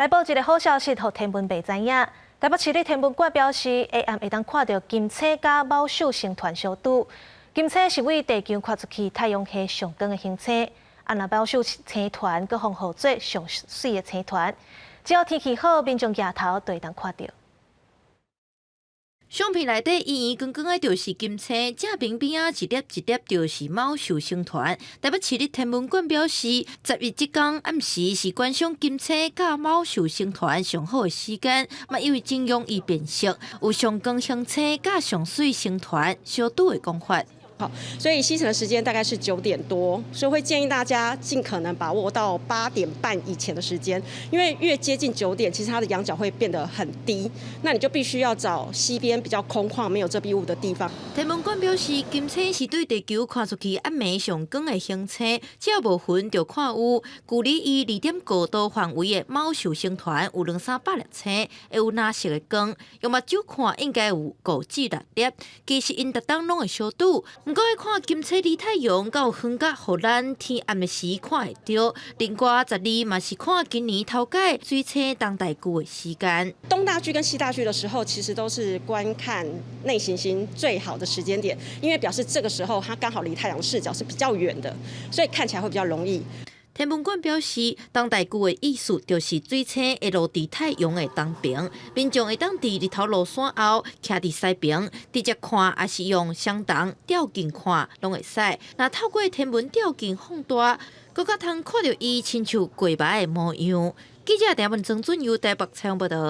来报一个好消息，互天文白知影。台北市立天文馆表示，下暗会当看到金星甲昴宿星团相拄。金星是为地球看出去太阳系上光的行星，若昴宿星团阁封号做上水的星团。只要天气好，民众夜头就会当看到。 相片内底圆圆光光的，就是金星；正边边啊，一粒一粒，就是昴宿星团。台北市立天文馆表示，10月这天暗时是观赏金星甲昴宿星团上好的时间，嘛因为真容易辨识，有上光行星甲上水星团相拄的讲法。 好，所以西城的时间大概是9点多，所以会建议大家尽可能把握到8点半以前的时间，因为越接近9点，其实它的仰角会变得很低，那你就必须要找西边比较空旷、没有遮蔽物的地方。天文馆表示，金星是对地球看出去暗暝上光的行星，只要无云就看有距离伊2.5度范围的昴宿星团有200-300粒星，会有蓝色的光，用目睭看应该有5至6粒，其实因逐当拢会相拄。 不过，要看金星离太阳到远角，互咱天暗的时看会到。另外12嘛是看今年头届水星当代剧的时间。东大距跟西大距的时候，其实都是观看内行星最好的时间点，因为表示这个时候它刚好离太阳视角是比较远的，所以看起来会比较容易。 天文馆表示，当代剧的意思就是水星会落伫太阳的东边，民众会当伫日头落山后，徛伫西边直接看，也是用相同吊镜看，拢会使。那透过天文吊镜放大，更加通看到伊亲像过目的模样。记者陈文曾准由台北采访报道。